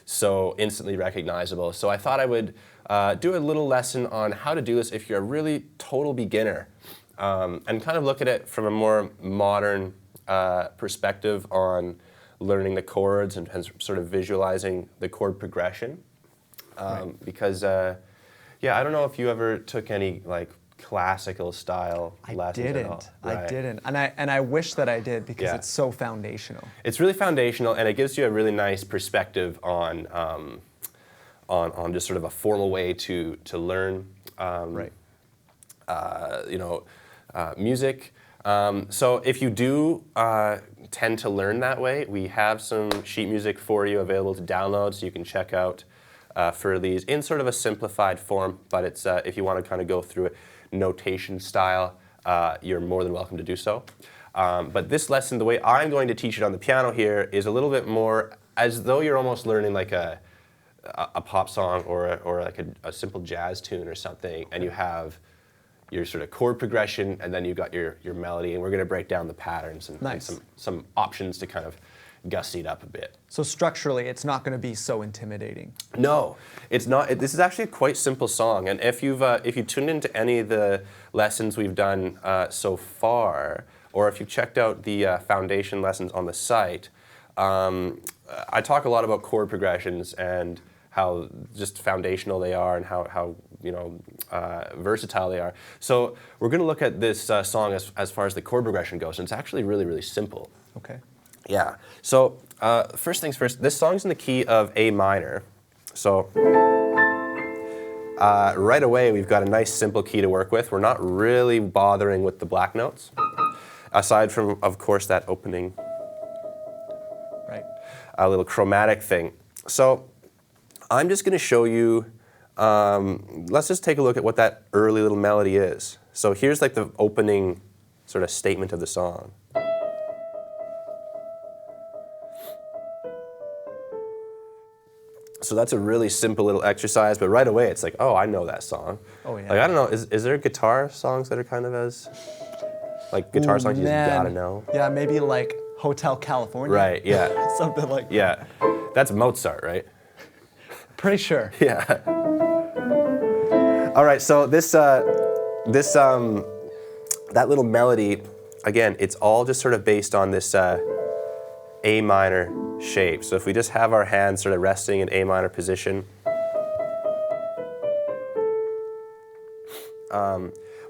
so instantly recognizable. So I thought I would do a little lesson on how to do this if you're a really total beginner, and kind of look at it from a more modern perspective on learning the chords and sort of visualizing the chord progression. Because, yeah, I don't know if you ever took any like classical style lessons at all. I didn't, and I wish that I did, because it's so foundational. It's really foundational, and it gives you a really nice perspective on just sort of a formal way to learn music. So if you do tend to learn that way, we have some sheet music for you available to download, so you can check out Fur Elise in sort of a simplified form. But it's if you want to kind of go through it notation style, you're more than welcome to do so. But this lesson, the way I'm going to teach it on the piano here, is a little bit more as though you're almost learning like a pop song or like a simple jazz tune or something, and you have your sort of chord progression, and then you've got your melody, and we're going to break down the patterns and some options to kind of gussy it up a bit. So structurally, it's not going to be so intimidating. No, it's not. This is actually a quite simple song, and if you've tuned into any of the lessons we've done so far, or if you've checked out the foundation lessons on the site, I talk a lot about chord progressions and how just foundational they are, and how versatile they are. So we're going to look at this song as far as the chord progression goes, and it's actually really, really simple. Okay. Yeah. So first things first, this song's in the key of A minor. So right away we've got a nice simple key to work with. We're not really bothering with the black notes, aside from, of course, that opening little chromatic thing. So I'm just going to show you, let's just take a look at what that early little melody is. So here's like the opening sort of statement of the song. So that's a really simple little exercise, but right away it's like, oh, I know that song. Oh yeah. Like, I don't know, is there guitar songs that are kind of as, like guitar songs you just gotta know? Yeah, maybe like Hotel California. Right, yeah. Something like that. Yeah, that's Mozart, right? Pretty sure. Yeah. All right, so that little melody, again, it's all just sort of based on this A minor shape. So if we just have our hands sort of resting in A minor position,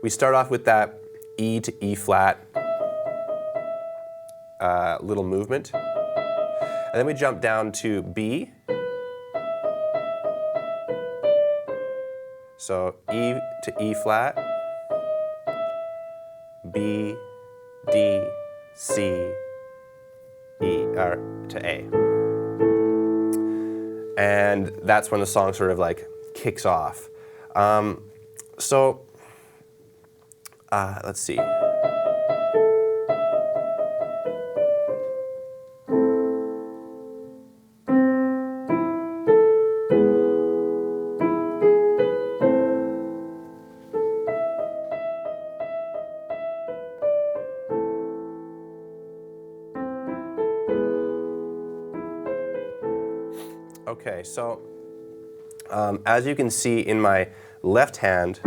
we start off with that E to E flat little movement, and then we jump down to B. So E to E flat, B, D, C, E, to A. And that's when the song sort of like kicks off. Let's see. Okay, so as you can see in my left hand,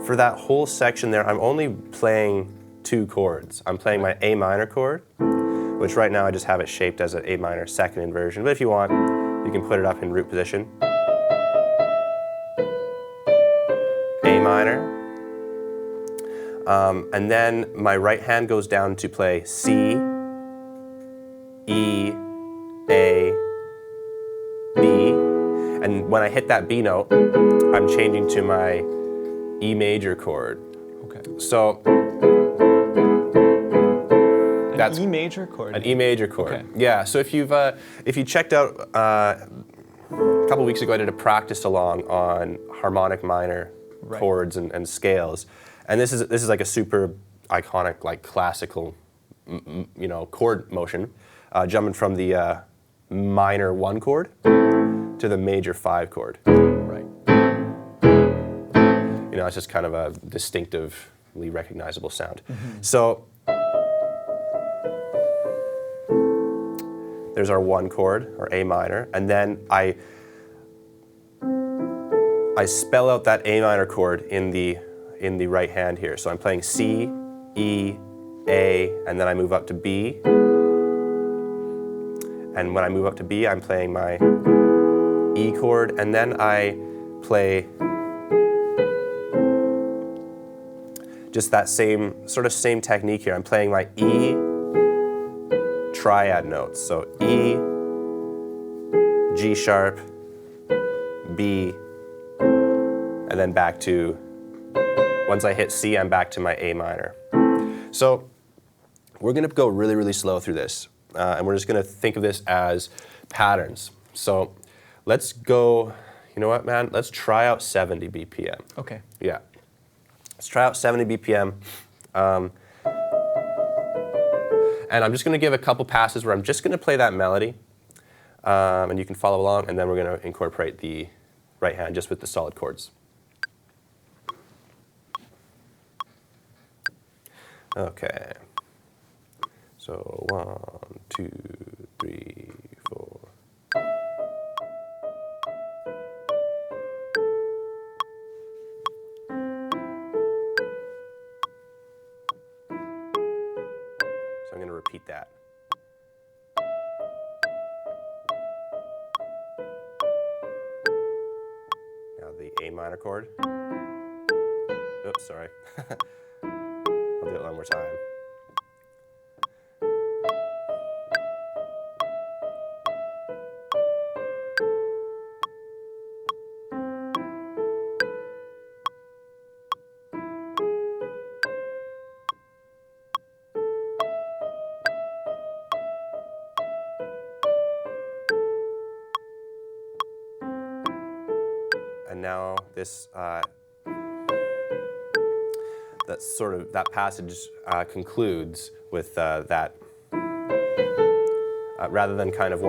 for that whole section there, I'm only playing two chords. I'm playing my A minor chord, which right now I just have it shaped as an A minor second inversion, but if you want, you can put it up in root position. A minor. And then my right hand goes down to play C, E, A, B, and when I hit that B note, I'm changing to my E major chord. Okay. So that's an E major chord. An E major chord. Okay. Yeah. So if you checked out a couple weeks ago, I did a practice along on harmonic minor chords and scales, and this is like a super iconic, like classical, chord motion, jumping from the minor 1 chord to the major 5 chord. Right. It's just kind of a distinctively recognizable sound. Mm-hmm. So there's our 1 chord, or A minor, and then I spell out that A minor chord in the right hand here. So I'm playing C, E, A, and then I move up to B. And when I move up to B, I'm playing my E chord, and then I play just that same technique here. I'm playing my E triad notes. So E, G sharp, B, and then back to, once I hit C, I'm back to my A minor. So we're going to go really, really slow through this, and we're just going to think of this as patterns. So let's go, you know what, man? Let's try out 70 BPM. Okay. Yeah. Let's try out 70 BPM. And I'm just going to give a couple passes where I'm just going to play that melody, and you can follow along, and then we're going to incorporate the right hand just with the solid chords. Okay. So 1, 2, 3, 4. So I'm going to repeat that. Now the A minor chord. Oops, sorry. I'll do it one more time. And now this, that passage concludes with that, rather than kind of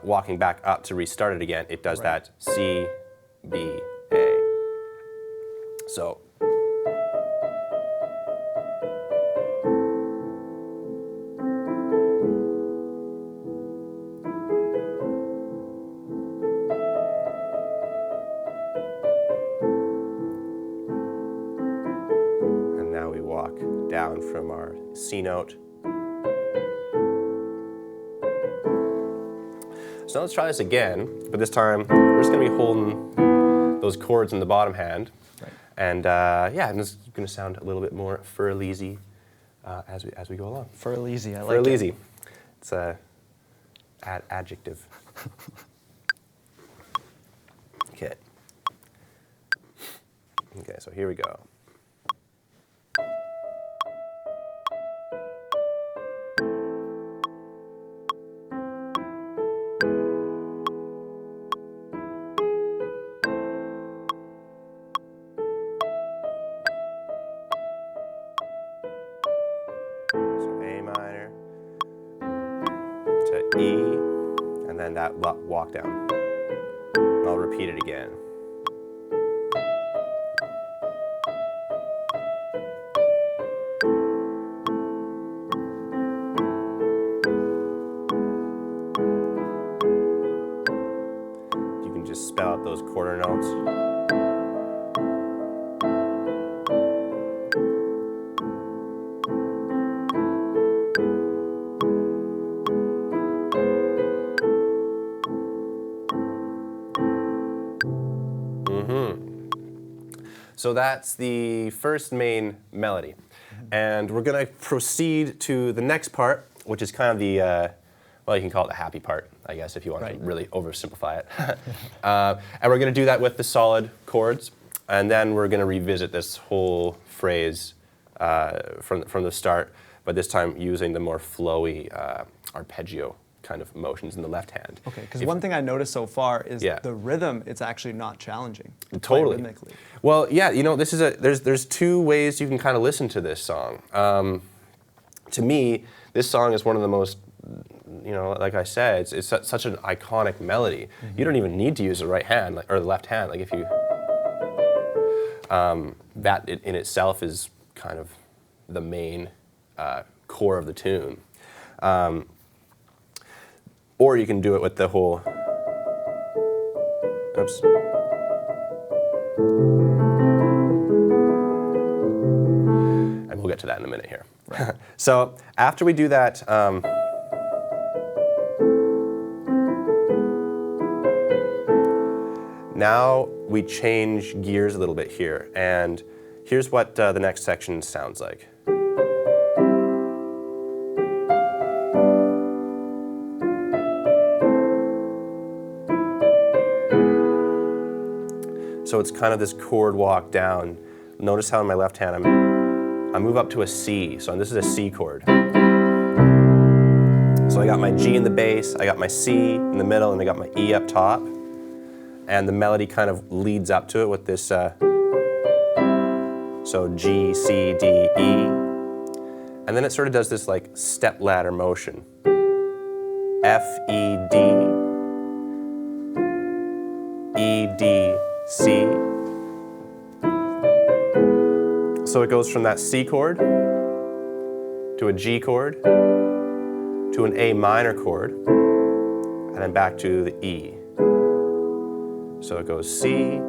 walking back up to restart it again, it does that C, B, A. So. Now we walk down from our C note. So let's try this again, but this time we're just going to be holding those chords in the bottom hand. Right. And yeah, and it's going to sound a little bit more Fur Elise as we go along. Fur Elise, I like Fur Elise. it. It's an adjective. Okay. Okay, so here we go. So A minor to E, and then that walk down. And I'll repeat it again. You can just spell out those quarter notes. So that's the first main melody. And we're going to proceed to the next part, which is kind of the, well, you can call it the happy part, I guess, if you want to really oversimplify it. And we're going to do that with the solid chords. And then we're going to revisit this whole phrase from the start, but this time using the more flowy arpeggio kind of motions in the left hand. Okay, because one thing I noticed so far is the rhythm, it's actually not challenging. Totally. Rhythmically. Well, yeah, you know, this is there's two ways you can kind of listen to this song. To me, this song is one of the most, you know, like I said, it's such an iconic melody. You don't even need to use the right hand or the left hand. Like if you, that in itself is kind of the main core of the tune. Or you can do it with the whole, oops. And we'll get to that in a minute here. Right. So after we do that, now we change gears a little bit here, and here's what the next section sounds like. So it's kind of this chord walk down. Notice how in my left hand I move up to a C, so this is a C chord. So I got my G in the bass, I got my C in the middle, and I got my E up top. And the melody kind of leads up to it with this, so G, C, D, E. And then it sort of does this like step ladder motion. F, E, D, E, D, C. So it goes from that C chord to a G chord to an A minor chord and then back to the E. So it goes C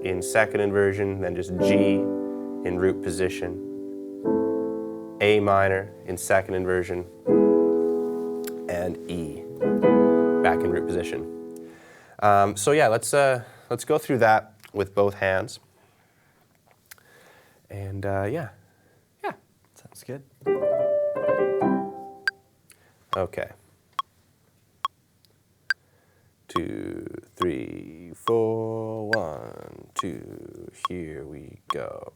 in second inversion, then just G in root position, A minor in second inversion, and E back in root position. So yeah, let's go through that with both hands. And yeah. Sounds good. Okay. 2, 3, 4, 1, 2, here we go.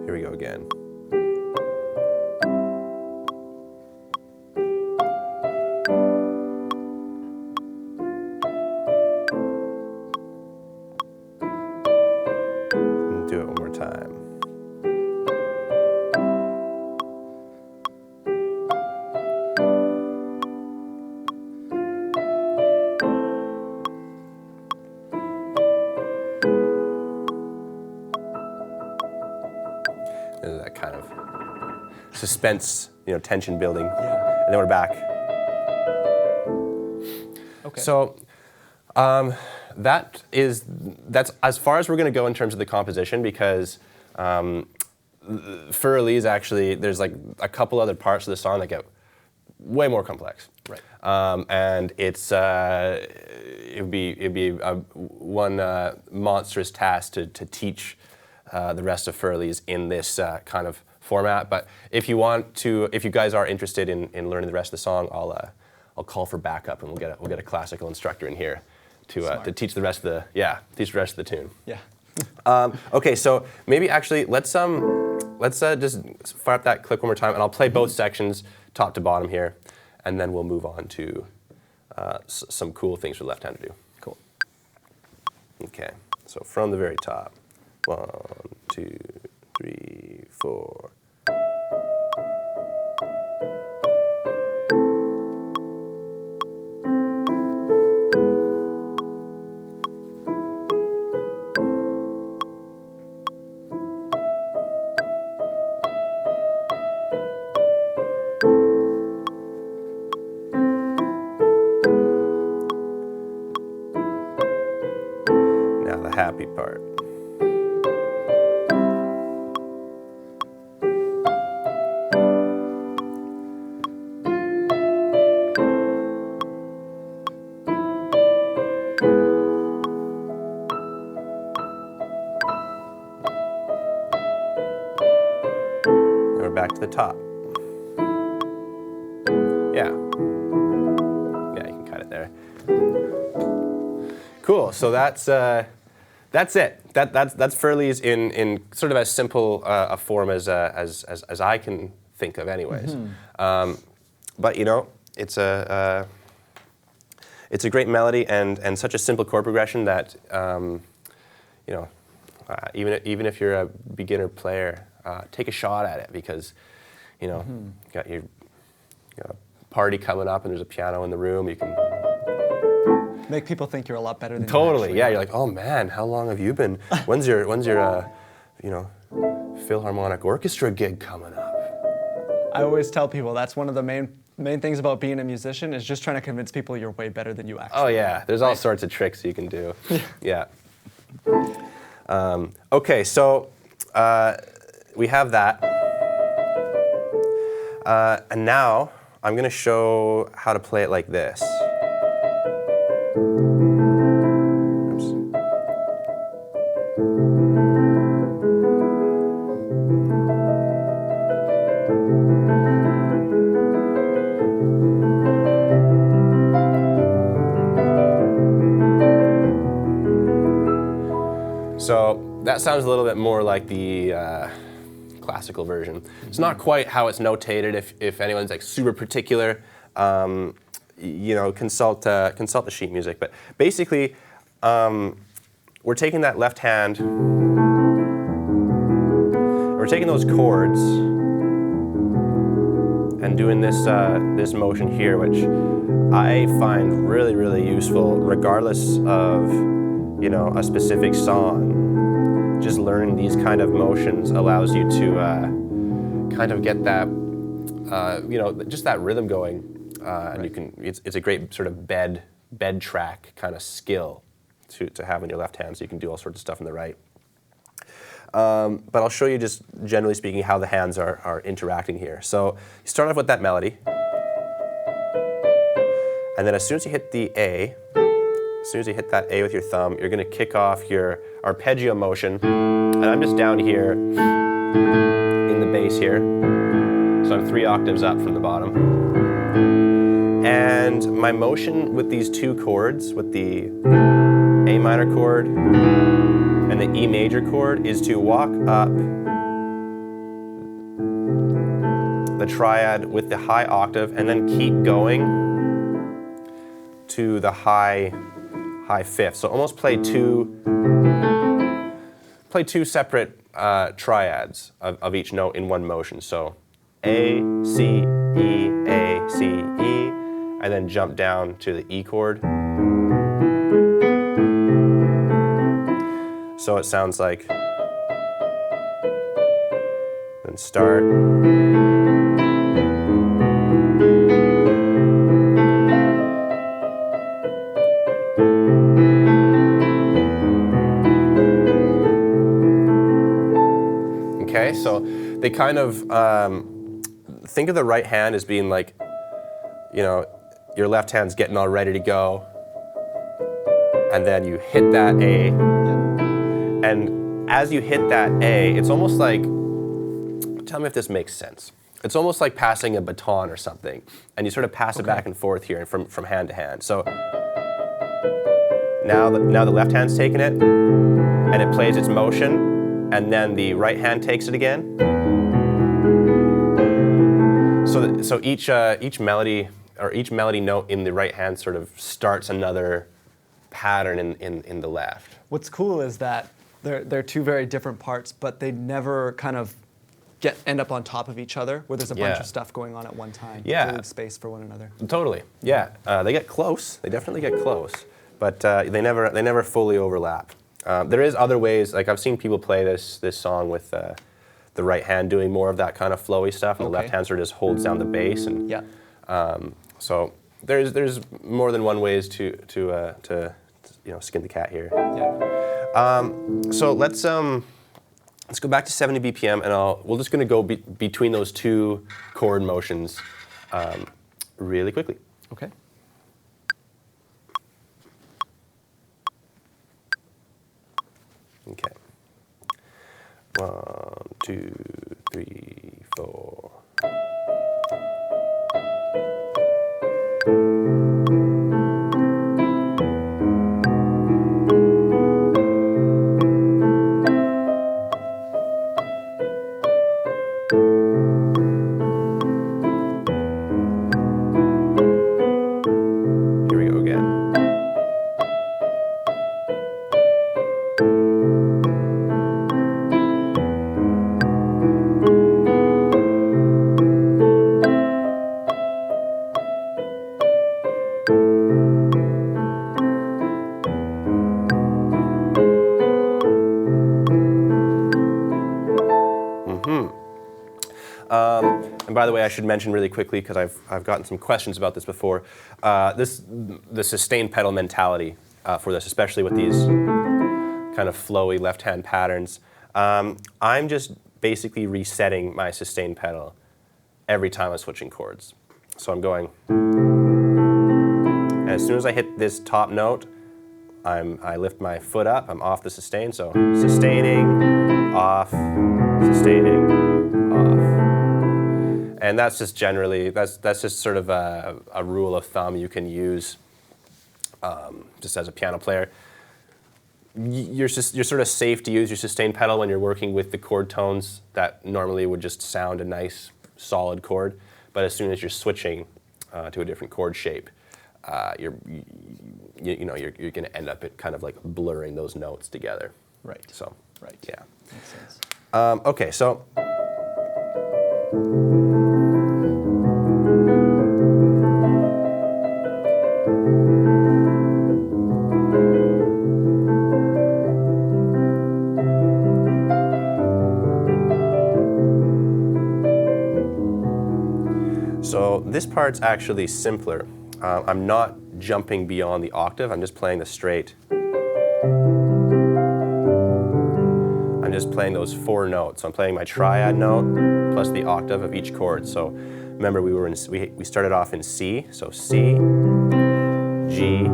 Here we go again. Do it one more time. There's that kind of suspense, tension building. Yeah. And then we're back. Okay. So that's as far as we're going to go in terms of the composition, because Fur Elise actually, there's like a couple other parts of the song that get way more complex. Right. And it'd be one monstrous task to teach the rest of Fur Elise in this kind of format. But if you guys are interested in learning the rest of the song, I'll call for backup, and we'll get a classical instructor in here to teach the rest of the tune. Yeah. Okay, so maybe actually let's just fire up that click one more time, and I'll play both sections top to bottom here, and then we'll move on to some cool things for the left hand to do. Cool. Okay, so from the very top, 1, 2, 3, 4. Now the happy part. And we're back to the top. Yeah. Yeah, you can cut it there. Cool. So that's it. That's Fur Elise in sort of as simple a form as I can think of, anyways. Mm-hmm. But it's a great melody and such a simple chord progression that even if you're a beginner player, take a shot at it, because mm-hmm. you got a party coming up and there's a piano in the room. You can Make people think you're a lot better than you Totally, actually yeah. are. You're like, oh man, how long have you been? When's your you know, Philharmonic Orchestra gig coming up? I always tell people that's one of the main things about being a musician is just trying to convince people you're way better than you actually Oh yeah, there's all sorts of tricks you can do. Yeah. Okay, so we have that. And now I'm going to show how to play it like this. Oops. So that sounds a little bit more like the classical version. It's not quite how it's notated. If anyone's like super particular, you know, consult the sheet music. But basically, we're taking that left hand, we're taking those chords, and doing this motion here, which I find really, really useful, regardless of, you know, a specific song. Just learning these kind of motions allows you to kind of get that, you know, just that rhythm going, and you can. It's a great sort of bed track kind of skill to have in your left hand, so you can do all sorts of stuff in the right. But I'll show you just generally speaking how the hands are interacting here. So you start off with that melody, and then as soon as you hit the A, as soon as you hit that A with your thumb, you're going to kick off your arpeggio motion, and I'm just down here in the bass here, so I'm 3 octaves up from the bottom. And my motion with these two chords, with the A minor chord and the E major chord, is to walk up the triad with the high octave and then keep going to the high fifth. So almost play two separate triads of each note in one motion. So A, C, E, A, C, E, and then jump down to the E chord. So it sounds like, then start. Okay, so they kind of think of the right hand as being like, you know, your left hand's getting all ready to go, and then you hit that A, and as you hit that A, it's almost like, tell me if this makes sense. It's almost like passing a baton or something, and you sort of pass it back and forth here from hand to hand. So now the left hand's taking it, and it plays its motion, and then the right hand takes it again. So each melody, or each melody note in the right hand sort of starts another pattern in the left. What's cool is that they're two very different parts, but they never kind of end up on top of each other, where there's a bunch of stuff going on at one time. Yeah. They leave space for one another. Totally. Yeah. They get close. They definitely get close, but they never fully overlap. There is other ways. Like I've seen people play this song with the right hand doing more of that kind of flowy stuff, and the left hand sort of just holds down the bass. And so there's more than one ways to you know, skin the cat here. Yeah. So let's go back to 70 BPM, and we're just going to go between those two chord motions really quickly. Okay. Okay. 1, 2, 3, 4. Here we go again. by the way, I should mention really quickly, because I've gotten some questions about this before, the sustained pedal mentality for this, especially with these kind of flowy left-hand patterns. I'm just basically resetting my sustained pedal every time I'm switching chords. So I'm going, and as soon as I hit this top note, I lift my foot up, I'm off the sustain, so sustaining, off, sustaining, off. And that's just generally, that's just sort of a rule of thumb you can use just as a piano player. You're sort of safe to use your sustain pedal when you're working with the chord tones that normally would just sound a nice, solid chord. But as soon as you're switching to a different chord shape, you're going to end up at kind of like blurring those notes together. Right. So, right. Yeah. Makes sense. Okay, so. So this part's actually simpler. I'm not jumping beyond the octave, I'm just playing the straight. I'm just playing those 4 notes. So I'm playing my triad note plus the octave of each chord. So remember we started off in C, so C, G,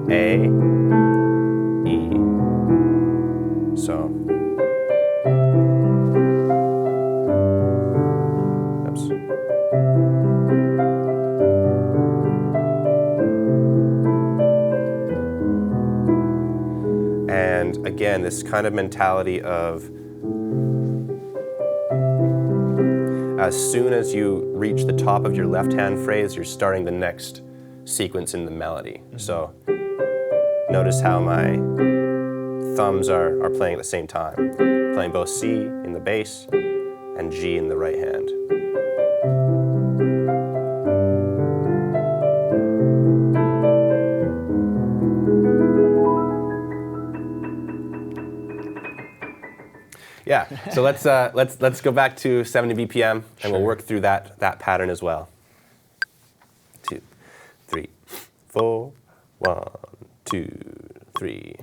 A, E. So. And again, this kind of mentality of as soon as you reach the top of your left-hand phrase, you're starting the next sequence in the melody. So notice how my thumbs are playing at the same time. Playing both C in the bass and G in the right hand. Yeah, so let's go back to 70 BPM, and we'll work through that pattern as well. 2, 3, 4, 1, 2, 3.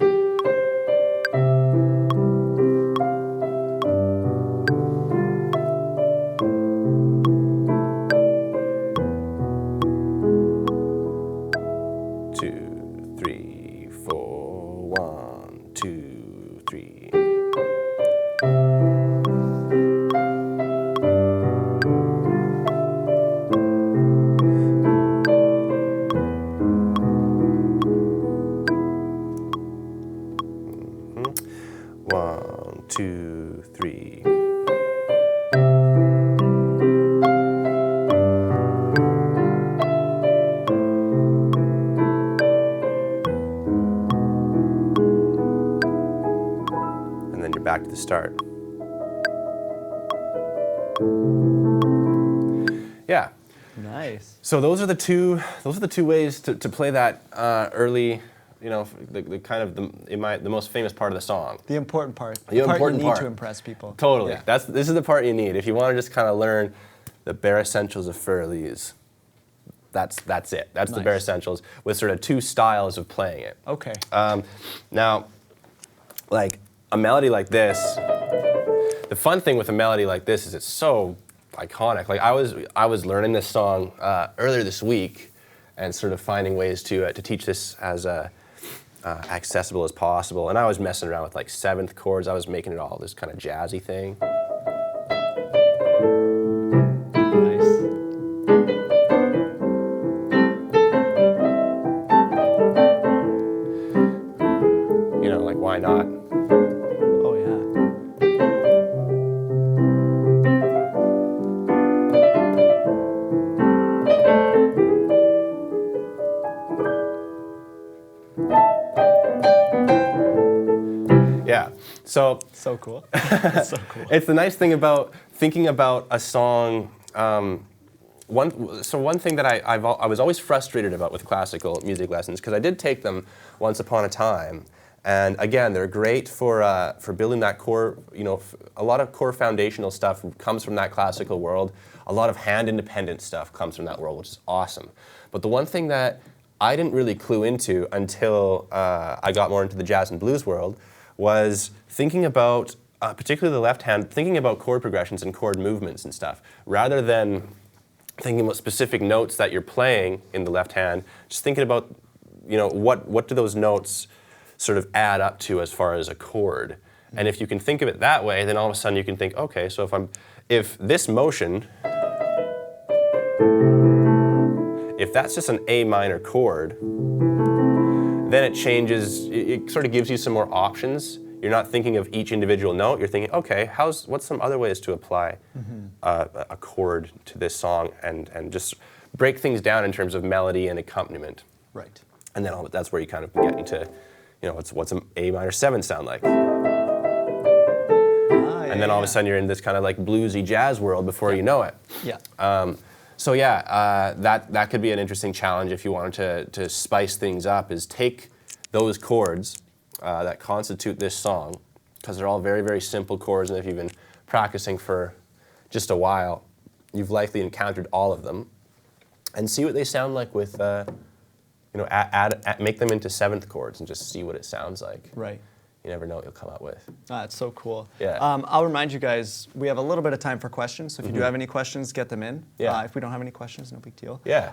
Back to the start. Yeah. Nice. So those are the two ways to play that early, the kind of the most famous part of the song. The important part. The important part you need part. to impress people. Totally. Yeah. This is the part you need if you want to just kind of learn the bare essentials of Fur Elise. That's it. That's nice. The bare essentials with sort of 2 styles of playing it. Okay. Now, like a melody like this, the fun thing with a melody like this is it's so iconic. Like I was learning this song earlier this week, and sort of finding ways to teach this as accessible as possible. And I was messing around with like 7th chords. I was making it all this kind of jazzy thing. Like why not? Oh yeah. Yeah. So cool. That's so cool. It's the nice thing about thinking about a song. One thing that I was always frustrated about with classical music lessons, because I did take them once upon a time, And again, they're great for building that core. A lot of core foundational stuff comes from that classical world. A lot of hand-independent stuff comes from that world, which is awesome. But the one thing that I didn't really clue into until I got more into the jazz and blues world was thinking about, particularly the left hand, thinking about chord progressions and chord movements and stuff, rather than thinking about specific notes that you're playing in the left hand. Just thinking about, what do those notes sort of add up to as far as a chord. And if you can think of it that way, then all of a sudden you can think, okay, so if this motion, if that's just an A minor chord, then it changes, it sort of gives you some more options. You're not thinking of each individual note, you're thinking, okay, what's some other ways to apply a chord to this song and just break things down in terms of melody and accompaniment. Right. And then that's where you kind of get into, what's an A minor 7 sound like? And then all of a sudden you're in this kind of like bluesy jazz world before you know it. Yeah. That could be an interesting challenge if you wanted to spice things up, is take those chords that constitute this song, because they're all very, very simple chords, and if you've been practicing for just a while, you've likely encountered all of them, and see what they sound like with make them into seventh chords and just see what it sounds like. Right. You never know what you'll come up with. That's so cool. Yeah. I'll remind you guys, we have a little bit of time for questions, so if you do have any questions, get them in. Yeah. If we don't have any questions, no big deal. Yeah.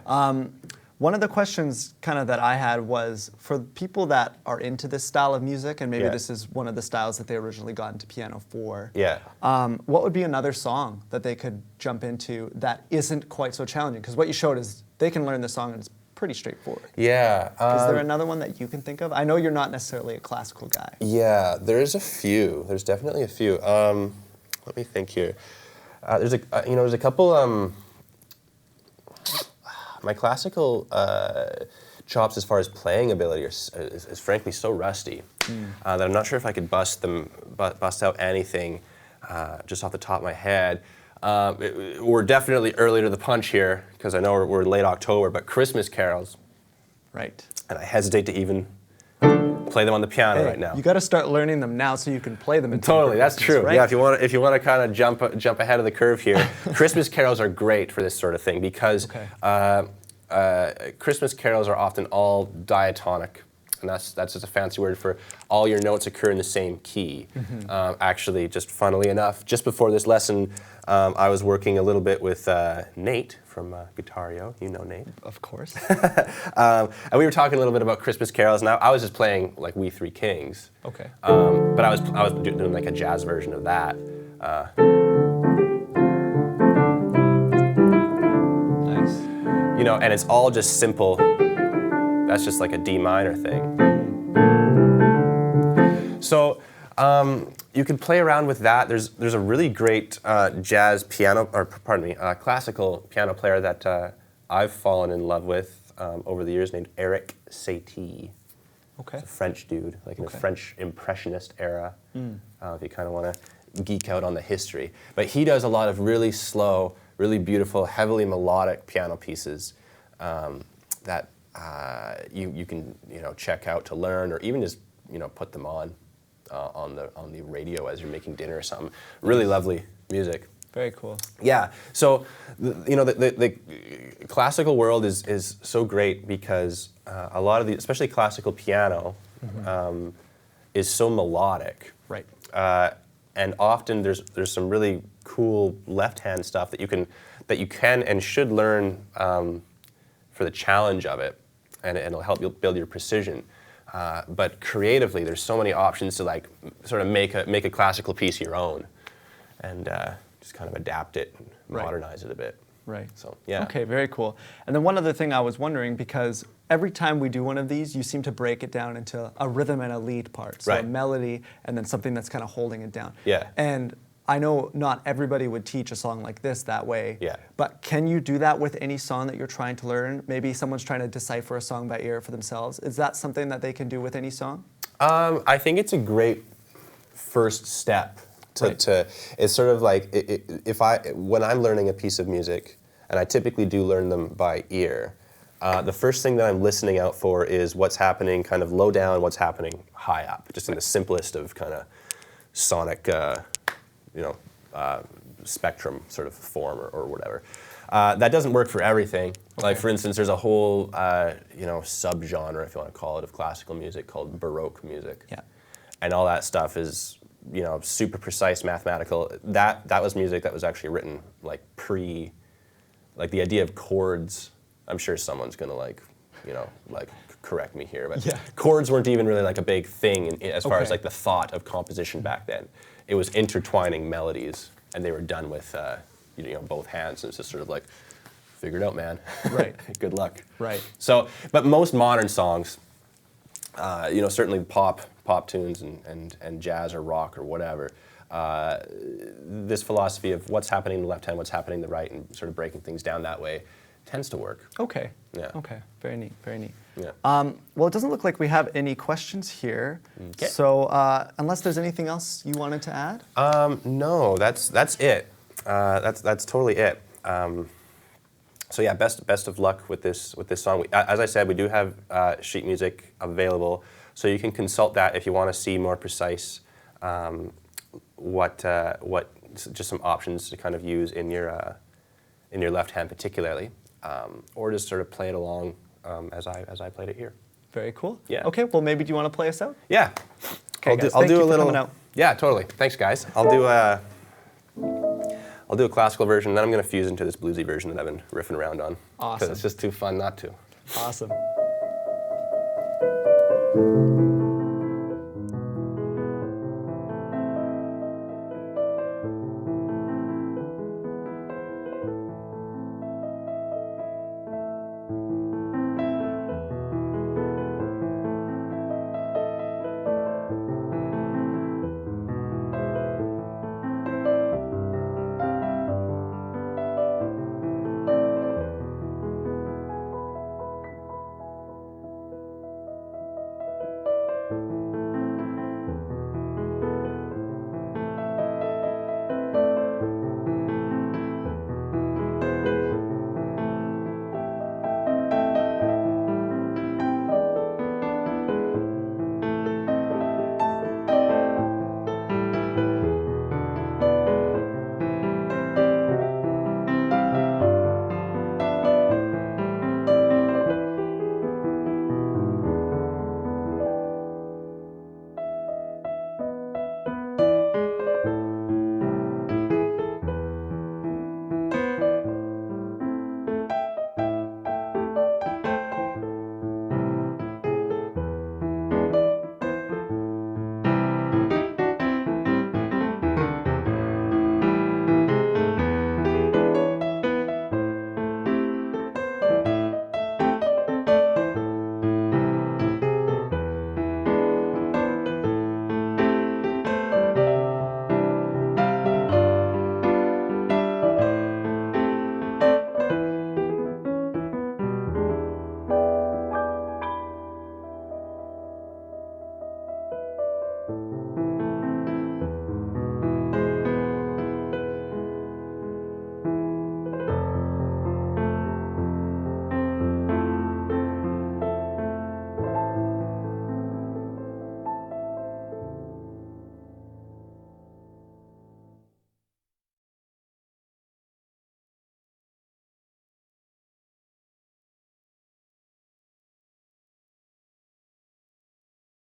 One of the questions kind of that I had was, for people that are into this style of music, and maybe this is one of the styles that they originally got into piano for, what would be another song that they could jump into that isn't quite so challenging? Because what you showed is they can learn the song and it's pretty straightforward. Yeah. Is there another one that you can think of? I know you're not necessarily a classical guy. Yeah, there's a few. There's definitely a few. Let me think here. There's a couple. My classical chops, as far as playing ability, is frankly so rusty that I'm not sure if I could bust out anything just off the top of my head. We're definitely early to the punch here, because I know we're late October, but Christmas carols. Right. And I hesitate to even play them on the piano right now. You got to start learning them now so you can play them. Totally, that's true. Right? Yeah, if you want to kind of jump ahead of the curve here, Christmas carols are great for this sort of thing, because Christmas carols are often all diatonic. And that's just a fancy word for all your notes occur in the same key. Actually, just funnily enough, just before this lesson, I was working a little bit with Nate from Guitario. You know Nate. Of course. And we were talking a little bit about Christmas carols, and I was just playing like We Three Kings. Okay. But I was doing like a jazz version of that. Nice. And it's all just simple. That's just like a D minor thing. So you can play around with that. There's a really great classical piano player that I've fallen in love with over the years, named Eric Satie. Okay. He's a French dude, like in the French Impressionist era, if you kind of want to geek out on the history. But he does a lot of really slow, really beautiful, heavily melodic piano pieces that you can check out to learn, or even just put them on the radio as you're making dinner or something. Really lovely music. Very cool. Yeah. So the classical world is so great, because a lot of especially classical piano is so melodic. Right. And often there's some really cool left-hand stuff that you can and should learn for the challenge of it, and it'll help you build your precision. But creatively, there's so many options to like sort of make a classical piece your own, and just kind of adapt it, and modernize it a bit. Right. So yeah. Okay, very cool. And then one other thing I was wondering, because every time we do one of these, you seem to break it down into a rhythm and a lead part. So a melody, and then something that's kind of holding it down. Yeah. And I know not everybody would teach a song like this that way. Yeah. But can you do that with any song that you're trying to learn? Maybe someone's trying to decipher a song by ear for themselves. Is that something that they can do with any song? I think it's a great first step. It's sort of like when I'm learning a piece of music, and I typically do learn them by ear, the first thing that I'm listening out for is what's happening kind of low down, what's happening high up, just in the simplest of kind of sonic, spectrum sort of form or whatever. That doesn't work for everything. Okay. Like, for instance, there's a whole, subgenre, if you want to call it, of classical music called Baroque music. Yeah. And all that stuff is, super precise, mathematical. That was music that was actually written, like, the idea of chords. I'm sure someone's going to, correct me here, but chords weren't even really, like, a big thing as far as, like, the thought of composition back then. It was intertwining melodies, and they were done with, both hands, and it's just sort of like, figure it out, man. Right. Good luck. Right. So, but most modern songs, certainly pop tunes and jazz or rock or whatever, this philosophy of what's happening in the left hand, what's happening in the right, and sort of breaking things down that way tends to work. Okay. Yeah. Okay. Very neat. Very neat. Yeah. Well, it doesn't look like we have any questions here. Okay. So, unless there's anything else you wanted to add? No, that's it. That's totally it. So yeah, best of luck with this song. As I said, we do have sheet music available, so you can consult that if you want to see more precise what just some options to kind of use in your left hand particularly, or just sort of play it along as I played it here. Very cool. Yeah. Okay. Well, maybe do you want to play us out? Yeah. Okay, guys, thank you for coming out. Yeah, totally. Thanks, guys. I'll do a classical version, then I'm going to fuse into this bluesy version that I've been riffing around on. Awesome. Because it's just too fun not to. Awesome.